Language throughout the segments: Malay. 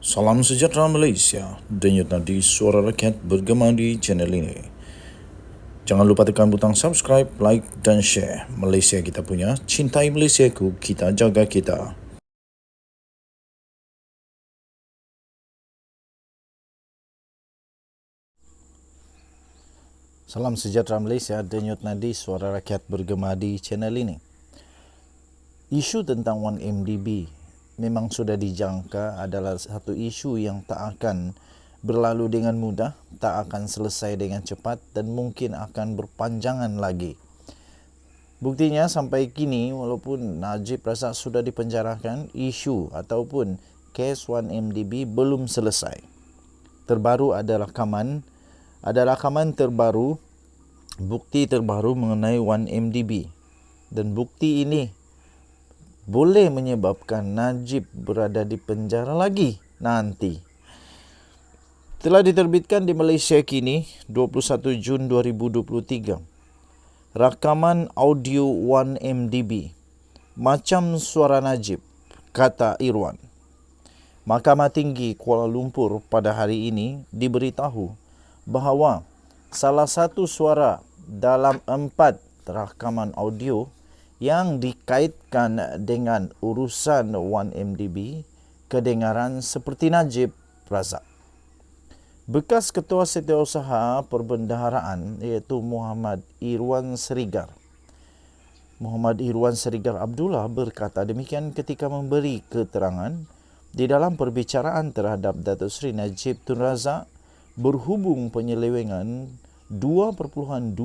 Salam sejahtera Malaysia, denyut nadi suara rakyat bergema di channel ini. Jangan lupa tekan butang subscribe, like dan share. Malaysia kita punya, cintai Malaysiaku, kita jaga kita. Salam sejahtera Malaysia, denyut nadi suara rakyat bergema di channel ini. Isu tentang 1MDB memang sudah dijangka adalah satu isu yang tak akan berlalu dengan mudah, tak akan selesai dengan cepat dan mungkin akan berpanjangan lagi. Buktinya sampai kini walaupun Najib Razak sudah dipenjarakan, isu ataupun kes 1MDB belum selesai. Terbaru ada rakaman terbaru, bukti terbaru mengenai 1MDB. Dan bukti ini boleh menyebabkan Najib berada di penjara lagi nanti. Telah diterbitkan di Malaysia kini 21 Jun 2023. Rakaman audio 1MDB macam suara Najib, kata Irwan. Mahkamah Tinggi Kuala Lumpur pada hari ini diberitahu bahawa salah satu suara dalam 4 rakaman audio yang dikaitkan dengan urusan 1MDB kedengaran seperti Najib Razak. Bekas Ketua Setiausaha Perbendaharaan iaitu Muhammad Irwan Serigar Abdullah berkata demikian ketika memberi keterangan di dalam perbicaraan terhadap Datuk Seri Najib Tun Razak berhubung penyelewengan 2.28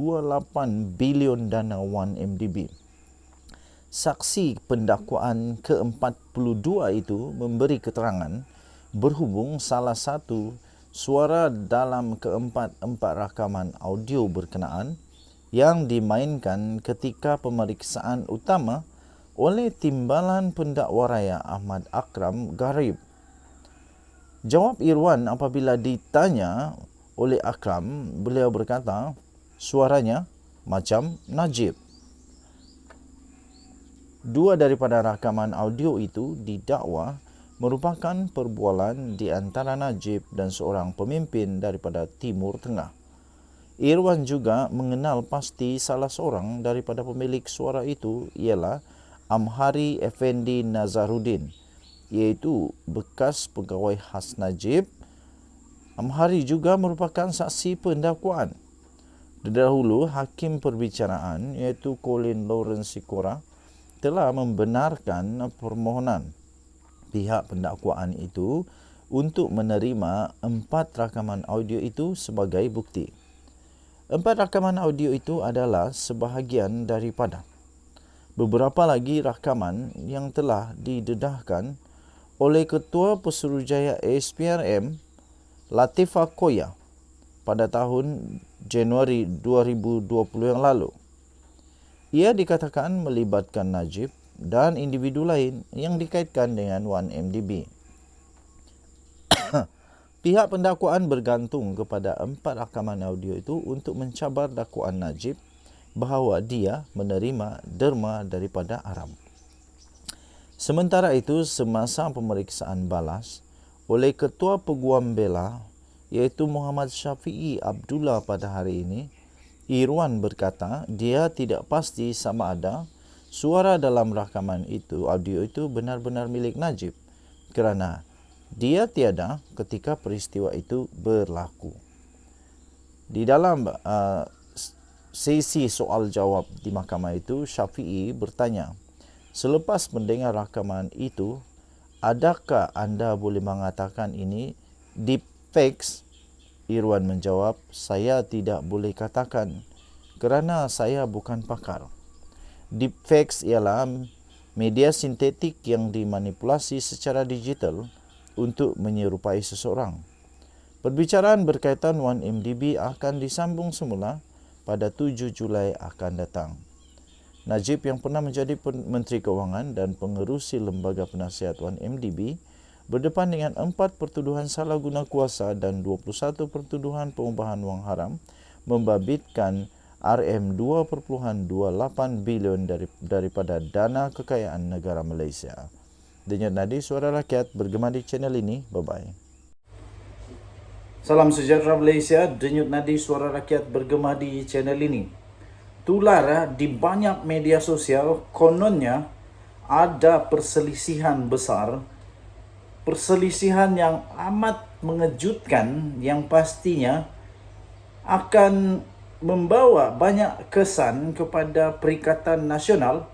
bilion dana 1MDB. Saksi pendakwaan ke-42 itu memberi keterangan berhubung salah satu suara dalam keempat-empat rakaman audio berkenaan yang dimainkan ketika pemeriksaan utama oleh Timbalan Pendakwa Raya Ahmad Akram Garib. Jawab Irwan apabila ditanya oleh Akram, beliau berkata suaranya macam Najib. Dua daripada rakaman audio itu didakwa merupakan perbualan di antara Najib dan seorang pemimpin daripada Timur Tengah. Irwan juga mengenal pasti salah seorang daripada pemilik suara itu ialah Amhari Effendi Nazaruddin, iaitu bekas pegawai khas Najib. Amhari juga merupakan saksi pendakwaan. Dahulu, Hakim Perbicaraan iaitu Colin Lawrence Sikora telah membenarkan permohonan pihak pendakwaan itu untuk menerima 4 rakaman audio itu sebagai bukti. 4 rakaman audio itu adalah sebahagian daripada beberapa lagi rakaman yang telah didedahkan oleh Ketua Pesuruhjaya SPRM Latifah Koya pada tahun Januari 2020 yang lalu. Ia dikatakan melibatkan Najib dan individu lain yang dikaitkan dengan 1MDB. Pihak pendakwaan bergantung kepada 4 rakaman audio itu untuk mencabar dakwaan Najib bahawa dia menerima derma daripada Aram. Sementara itu, semasa pemeriksaan balas oleh Ketua Peguam Bela iaitu Muhammad Syafiee Abdullah pada hari ini, Irwan berkata dia tidak pasti sama ada suara dalam rakaman itu, audio itu benar-benar milik Najib kerana dia tiada ketika peristiwa itu berlaku. Di dalam sesi soal jawab di mahkamah itu, Syafiee bertanya, selepas mendengar rakaman itu, adakah anda boleh mengatakan ini deepfakes? Irwan menjawab, saya tidak boleh katakan kerana saya bukan pakar. Deepfakes ialah media sintetik yang dimanipulasi secara digital untuk menyerupai seseorang. Perbicaraan berkaitan 1MDB akan disambung semula pada 7 Julai akan datang. Najib yang pernah menjadi Menteri Kewangan dan pengerusi Lembaga Penasihat 1MDB berdepan dengan 4 pertuduhan salah guna kuasa dan 21 pertuduhan pengubahan wang haram membabitkan RM2.28 bilion daripada dana kekayaan negara Malaysia. Denyut nadi suara rakyat bergema di channel ini. Bye-bye. Salam sejahtera Malaysia, denyut nadi suara rakyat bergema di channel ini. Tular di banyak media sosial, kononnya ada perselisihan besar. Perselisihan yang amat mengejutkan yang pastinya akan membawa banyak kesan kepada Perikatan Nasional,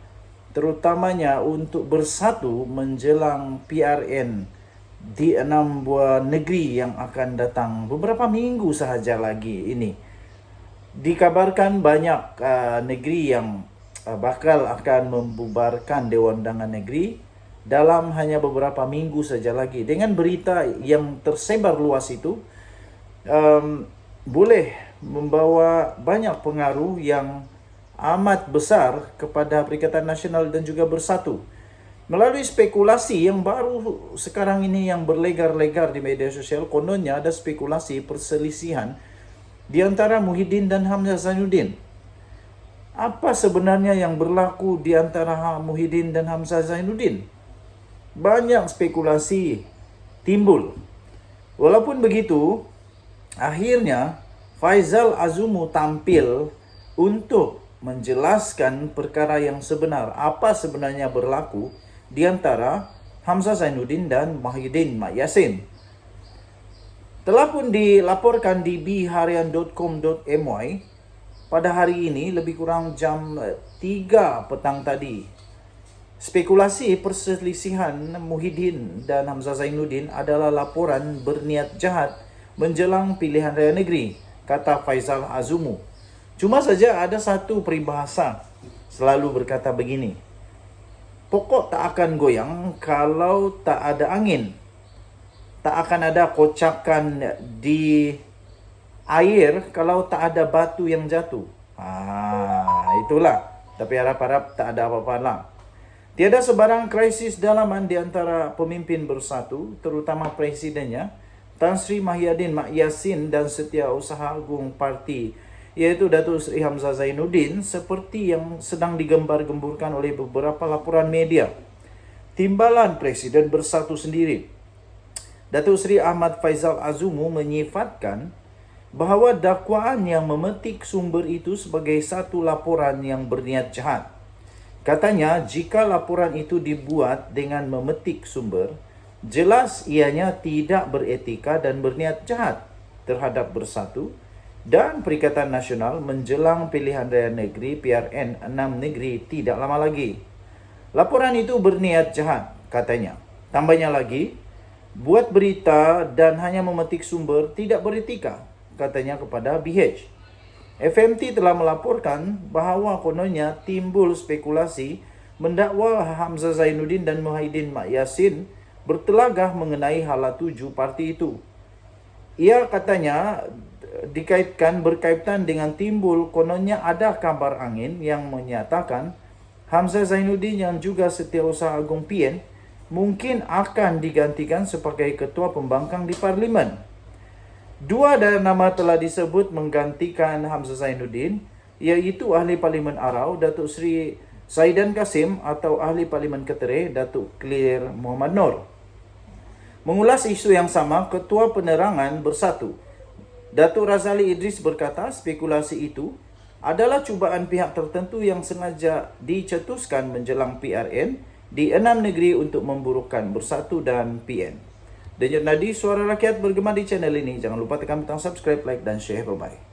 terutamanya untuk bersatu menjelang PRN di 6 buah negeri yang akan datang beberapa minggu sahaja lagi ini. Dikabarkan banyak negeri yang bakal akan membubarkan Dewan Undangan Negeri dalam hanya beberapa minggu saja lagi. Dengan berita yang tersebar luas itu, boleh membawa banyak pengaruh yang amat besar kepada Perikatan Nasional dan juga bersatu. Melalui spekulasi yang baru sekarang ini yang berlegar-legar di media sosial, kononnya ada spekulasi perselisihan di antara Muhyiddin dan Hamzah Zainuddin. Apa sebenarnya yang berlaku di antara Muhyiddin dan Hamzah Zainuddin? Banyak spekulasi timbul. Walaupun begitu, akhirnya Faizal Azumu tampil untuk menjelaskan perkara yang sebenar, apa sebenarnya berlaku di antara Hamzah Zainuddin dan Muhyiddin Mak Yassin. Telah pun dilaporkan di bharian.com.my pada hari ini lebih kurang jam 3 petang tadi. Spekulasi perselisihan Muhyiddin dan Hamzah Zainuddin adalah laporan berniat jahat menjelang pilihan raya negeri, kata Faizal Azumu. Cuma saja ada satu peribahasa selalu berkata begini: pokok tak akan goyang kalau tak ada angin. Tak akan ada kocakan di air kalau tak ada batu yang jatuh. Itulah. Tapi harap-harap tak ada apa-apa lah. Tiada sebarang krisis dalaman di antara pemimpin bersatu, terutama presidennya, Tan Sri Muhyiddin Mak Yassin dan Setiausaha Agung Parti, iaitu Datuk Seri Hamzah Zainuddin, seperti yang sedang digembar-gemburkan oleh beberapa laporan media. Timbalan Presiden Bersatu sendiri, Datuk Seri Ahmad Faizal Azumu, menyifatkan bahawa dakwaan yang memetik sumber itu sebagai satu laporan yang berniat jahat. Katanya, jika laporan itu dibuat dengan memetik sumber, jelas ianya tidak beretika dan berniat jahat terhadap Bersatu dan Perikatan Nasional menjelang pilihan raya negeri PRN 6 negeri tidak lama lagi. Laporan itu berniat jahat, katanya. Tambahnya lagi, buat berita dan hanya memetik sumber tidak beretika, katanya kepada BH. FMT telah melaporkan bahawa kononnya timbul spekulasi mendakwa Hamzah Zainuddin dan Muhyiddin Mak Yassin bertelagah mengenai hala tuju parti itu. Ia katanya berkaitan dengan timbul kononnya ada kabar angin yang menyatakan Hamzah Zainuddin yang juga Setiausaha Agung PN mungkin akan digantikan sebagai ketua pembangkang di Parlimen. Dua nama telah disebut menggantikan Hamzah Zainuddin, iaitu Ahli Parlimen Arau Datuk Seri Saidan Kasim atau Ahli Parlimen Ketereh Datuk Clear Muhammad Noor. Mengulas isu yang sama, Ketua Penerangan Bersatu Datuk Razali Idris berkata spekulasi itu adalah cubaan pihak tertentu yang sengaja dicetuskan menjelang PRN di 6 negeri untuk memburukkan Bersatu dan PN. Denyut nadi suara rakyat bergema di channel ini. Jangan lupa tekan butang subscribe, like dan share. Bye-bye.